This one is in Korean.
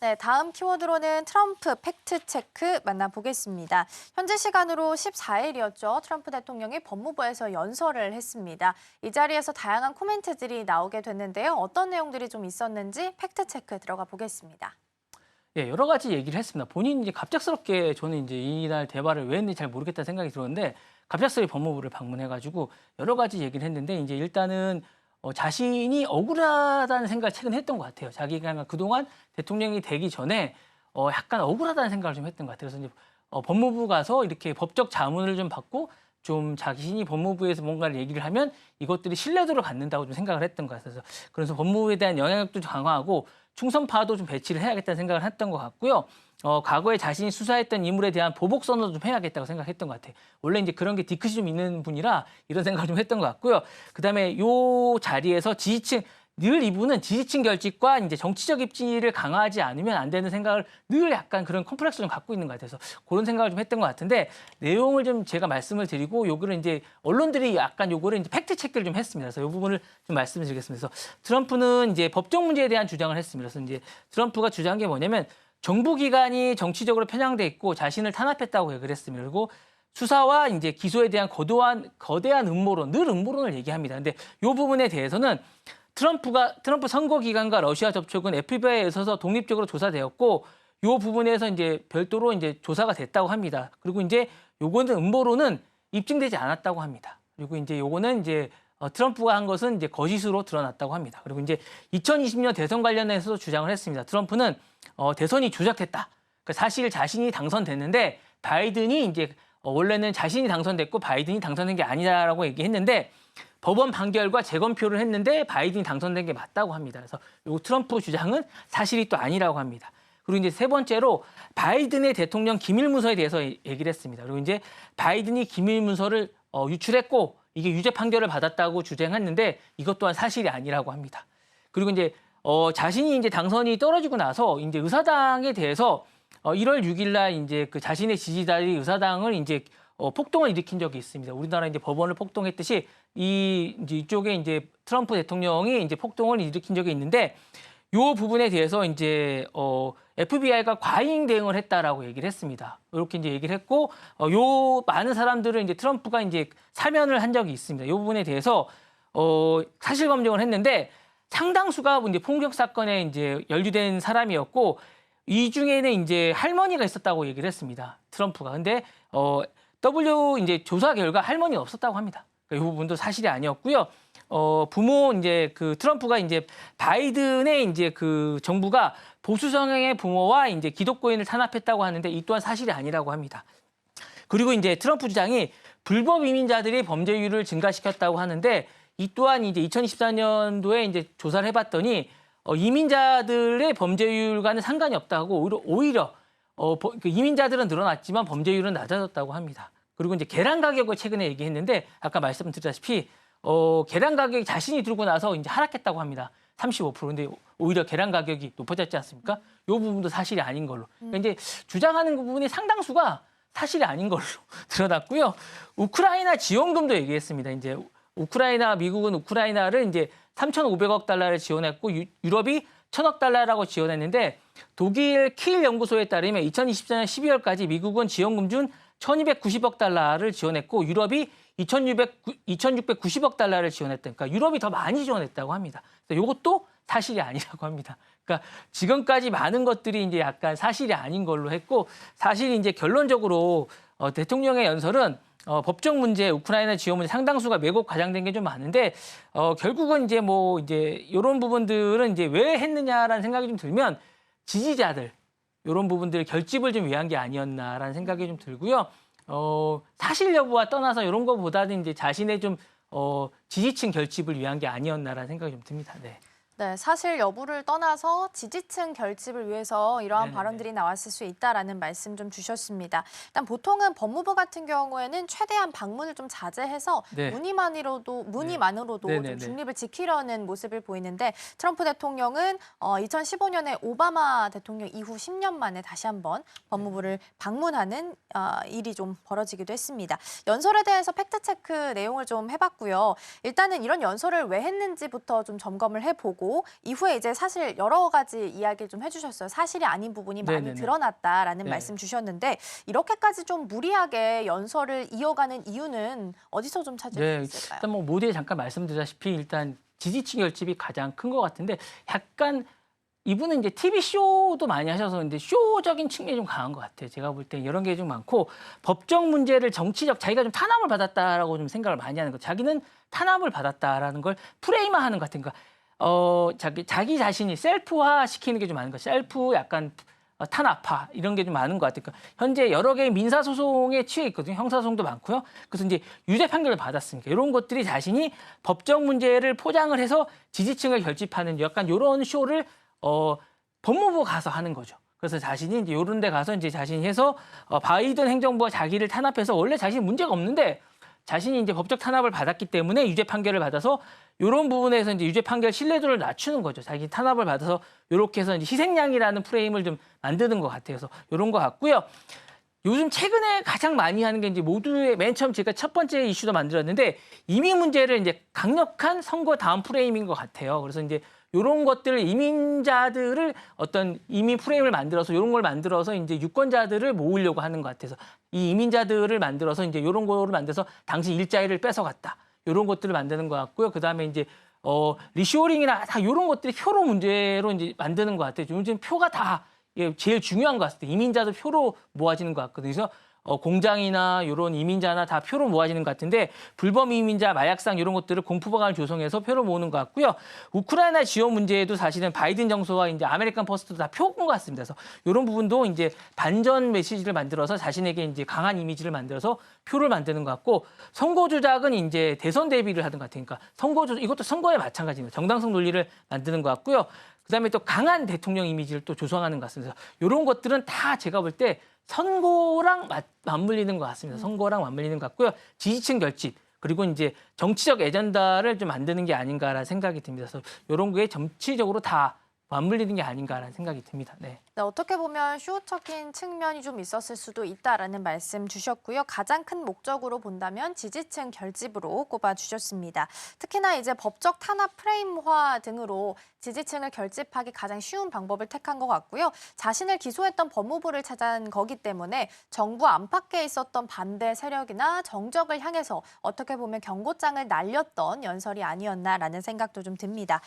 네, 다음 키워드로는 트럼프 팩트체크 만나보겠습니다. 현지 시간으로 14일이었죠. 트럼프 대통령이 법무부에서 연설을 했습니다. 이 자리에서 다양한 코멘트들이 나오게 됐는데요. 어떤 내용들이 좀 있었는지 팩트체크 들어가 보겠습니다. 예, 여러 가지 얘기를 했습니다. 본인이 이제 갑작스럽게 저는 이제 이날 대화를 왜 했는지 잘 모르겠다는 생각이 들었는데 갑작스럽게 법무부를 방문해가지고 여러 가지 얘기를 했는데 이제 일단은 자신이 억울하다는 생각을 최근에 했던 것 같아요. 자기가 그동안 대통령이 되기 전에 약간 억울하다는 생각을 좀 했던 것 같아요. 그래서 이제 법무부 가서 이렇게 법적 자문을 좀 받고 좀 자신이 법무부에서 뭔가를 얘기를 하면 이것들이 신뢰도를 갖는다고 좀 생각을 했던 것 같아서 그래서 법무부에 대한 영향력도 좀 강화하고 충성파도 좀 배치를 해야겠다는 생각을 했던 것 같고요. 과거에 자신이 수사했던 인물에 대한 보복 선언도 좀 해야겠다고 생각했던 것 같아요. 원래 이제 그런 게 뒤끝이 좀 있는 분이라 이런 생각을 좀 했던 것 같고요. 그다음에 요 자리에서 지지층 늘 이분은 지지층 결집과 이제 정치적 입지를 강화하지 않으면 안 되는 생각을 늘 약간 그런 컴플렉스 좀 갖고 있는 것 같아서 그런 생각을 좀 했던 것 같은데 내용을 좀 제가 말씀을 드리고 요거를 이제 언론들이 약간 요거를 이제 팩트 체크를 좀 했습니다. 그래서 요 부분을 좀 말씀을 드리겠습니다. 그래서 트럼프는 이제 법적 문제에 대한 주장을 했습니다. 그래서 이제 트럼프가 주장한 게 뭐냐면 정부기관이 정치적으로 편향돼 있고 자신을 탄압했다고 얘기를 했습니다. 그리고 수사와 이제 기소에 대한 거대한 음모론, 늘 음모론을 얘기합니다. 근데 이 부분에 대해서는 트럼프 선거 기간과 러시아 접촉은 FBI에 있어서 독립적으로 조사되었고 이 부분에서 이제 별도로 이제 조사가 됐다고 합니다. 그리고 이제 요거는 음모론은 입증되지 않았다고 합니다. 그리고 이제 요거는 이제 트럼프가 한 것은 이제 거짓으로 드러났다고 합니다. 그리고 이제 2020년 대선 관련해서도 주장을 했습니다. 트럼프는 대선이 조작됐다. 그러니까 사실 자신이 당선됐는데 바이든이 이제 원래는 자신이 당선됐고 바이든이 당선된 게 아니다라고 얘기했는데 법원 판결과 재검표를 했는데 바이든이 당선된 게 맞다고 합니다. 그래서 이 트럼프 주장은 사실이 또 아니라고 합니다. 그리고 이제 세 번째로 바이든의 대통령 기밀문서에 대해서 얘기를 했습니다. 그리고 이제 바이든이 기밀문서를 유출했고 이게 유죄 판결을 받았다고 주장했는데 이것 또한 사실이 아니라고 합니다. 그리고 이제 자신이 이제 당선이 떨어지고 나서 이제 의사당에 대해서 1월 6일 날 이제 그 자신의 지지자들이 의사당을 이제 폭동을 일으킨 적이 있습니다. 우리나라 이제 법원을 폭동했듯이 이쪽에 이제 트럼프 대통령이 이제 폭동을 일으킨 적이 있는데 이 부분에 대해서 이제 FBI가 과잉 대응을 했다라고 얘기를 했습니다. 이렇게 이제 얘기를 했고 요 많은 사람들을 이제 트럼프가 이제 사면을 한 적이 있습니다. 이 부분에 대해서 사실 검증을 했는데 상당수가 이제 폭력 사건에 이제 연루된 사람이었고 이 중에는 이제 할머니가 있었다고 얘기를 했습니다. 트럼프가. 근데 이제 조사 결과 할머니는 없었다고 합니다. 그러니까 이 부분도 사실이 아니었고요. 부모 이제 그 트럼프가 이제 바이든의 이제 그 정부가 보수 성향의 부모와 이제 기독교인을 탄압했다고 하는데 이 또한 사실이 아니라고 합니다. 그리고 이제 트럼프 주장이 불법 이민자들이 범죄율을 증가시켰다고 하는데 이 또한 이제 2024년도에 이제 조사를 해봤더니 이민자들의 범죄율과는 상관이 없다고 오히려 그 이민자들은 늘어났지만 범죄율은 낮아졌다고 합니다. 그리고 이제 계란 가격을 최근에 얘기했는데 아까 말씀드렸다시피 계란 가격이 자신이 들고 나서 이제 하락했다고 합니다. 35%. 근데 오히려 계란 가격이 높아졌지 않습니까? 이 부분도 사실이 아닌 걸로. 그러니까 이제 주장하는 부분이 상당수가 사실이 아닌 걸로 드러났고요. 우크라이나 지원금도 얘기했습니다. 이제 미국은 우크라이나를 이제 3,500억 달러를 지원했고 유럽이 1,000억 달러라고 지원했는데 독일 킬 연구소에 따르면 2024년 12월까지 미국은 지원금 중 1,290억 달러를 지원했고 유럽이 2,690억 달러를 지원했다. 그러니까 유럽이 더 많이 지원했다고 합니다. 그래서 이것도 사실이 아니라고 합니다. 그러니까 지금까지 많은 것들이 이제 약간 사실이 아닌 걸로 했고 사실 이제 결론적으로 대통령의 연설은 법적 문제, 우크라이나 지원 문제 상당수가 왜곡 과장된 게 좀 많은데 결국은 이제 이제 이런 부분들은 이제 왜 했느냐라는 생각이 좀 들면 지지자들 이런 부분들 결집을 좀 위한 게 아니었나라는 생각이 좀 들고요. 사실 여부와 떠나서 이런 거보다는 이제 자신의 좀 지지층 결집을 위한 게 아니었나라는 생각이 좀 듭니다. 네. 네, 사실 여부를 떠나서 지지층 결집을 위해서 이러한 네네네. 발언들이 나왔을 수 있다라는 말씀 좀 주셨습니다. 일단 보통은 법무부 같은 경우에는 최대한 방문을 좀 자제해서 네. 문의만으로도 네네네. 좀 중립을 지키려는 모습을 보이는데 트럼프 대통령은 2015년에 오바마 대통령 이후 10년 만에 다시 한번 법무부를 방문하는 일이 좀 벌어지기도 했습니다. 연설에 대해서 팩트체크 내용을 좀 해봤고요. 일단은 이런 연설을 왜 했는지부터 좀 점검을 해보고 했고 이후에 이제 사실 여러 가지 이야기를 좀 해주셨어요. 사실이 아닌 부분이 많이 네네네. 드러났다라는 네. 말씀 주셨는데 이렇게까지 좀 무리하게 연설을 이어가는 이유는 어디서 좀 찾을 네, 수 있을까요? 일단 뭐 모두에 잠깐 말씀드렸다시피 일단 지지층 결집이 가장 큰 것 같은데 약간 이분은 이제 TV 쇼도 많이 하셔서 근데 쇼적인 측면이 좀 강한 것 같아요. 제가 볼 때 이런 게 좀 많고 법적 문제를 정치적 자기가 좀 탄압을 받았다라고 좀 생각을 많이 하는 거. 자기는 탄압을 받았다라는 걸 프레임화하는 것 같은 거. 자기 자신이 셀프화 시키는 게 좀 많은 거. 셀프 약간 탄압화 이런 게 좀 많은 것 같아요. 그러니까 현재 여러 개의 민사 소송에 취해 있거든요. 형사 소송도 많고요. 그래서 이제 유죄 판결을 받았으니까 이런 것들이 자신이 법적 문제를 포장을 해서 지지층을 결집하는 약간 이런 쇼를 법무부 가서 하는 거죠. 그래서 자신이 이제 이런 데 가서 이제 자신이 해서 바이든 행정부가 자기를 탄압해서 원래 자신이 문제가 없는데 자신이 이제 법적 탄압을 받았기 때문에 유죄 판결을 받아서 이런 부분에서 이제 유죄 판결 신뢰도를 낮추는 거죠. 자기 탄압을 받아서 이렇게 해서 이제 희생양이라는 프레임을 좀 만드는 것 같아요. 그래서 이런 것 같고요. 요즘 최근에 가장 많이 하는 게 이제 모두의 맨 처음 제가 첫 번째 이슈도 만들었는데 이민 문제를 이제 강력한 선거 다음 프레임인 것 같아요. 그래서 이제 이런 것들을 이민자들을 어떤 이민 프레임을 만들어서 이런 걸 만들어서 이제 유권자들을 모으려고 하는 것 같아서 이 이민자들을 만들어서 이제 이런 거를 만들어서 당시 일자리를 뺏어갔다. 이런 것들을 만드는 것 같고요. 그다음에 이제 리쇼링이나 다 이런 것들이 표로 문제로 이제 만드는 것 같아요. 요즘 표가 다 이게 제일 중요한 것 같아요. 이민자도 표로 모아지는 것 같거든요. 그래서 공장이나 이런 이민자나 다 표로 모아지는 것 같은데 불법 이민자, 마약상 이런 것들을 공포방안을 조성해서 표로 모으는 것 같고요. 우크라이나 지원 문제에도 사실은 바이든 정서와 이제 아메리칸 퍼스트도 다 표인 것 같습니다. 그래서 이런 부분도 이제 반전 메시지를 만들어서 자신에게 이제 강한 이미지를 만들어서 표를 만드는 것 같고 선거 조작은 이제 대선 대비를 하는 것 같으니까 선거 조작 이것도 선거에 마찬가지입니다. 정당성 논리를 만드는 것 같고요. 그다음에 또 강한 대통령 이미지를 또 조성하는 것 같습니다. 이런 것들은 다 제가 볼 때 선거랑 맞물리는 것 같습니다. 선거랑 맞물리는 것 같고요. 지지층 결집 그리고 이제 정치적 애전다를 좀 만드는 게 아닌가라는 생각이 듭니다. 그래서 이런 게 정치적으로 다 맞물리는 게 아닌가라는 생각이 듭니다. 네. 네, 어떻게 보면 쇼적인 측면이 좀 있었을 수도 있다라는 말씀 주셨고요. 가장 큰 목적으로 본다면 지지층 결집으로 꼽아주셨습니다. 특히나 이제 법적 탄압 프레임화 등으로 지지층을 결집하기 가장 쉬운 방법을 택한 것 같고요. 자신을 기소했던 법무부를 찾아낸 거기 때문에 정부 안팎에 있었던 반대 세력이나 정적을 향해서 어떻게 보면 경고장을 날렸던 연설이 아니었나라는 생각도 좀 듭니다.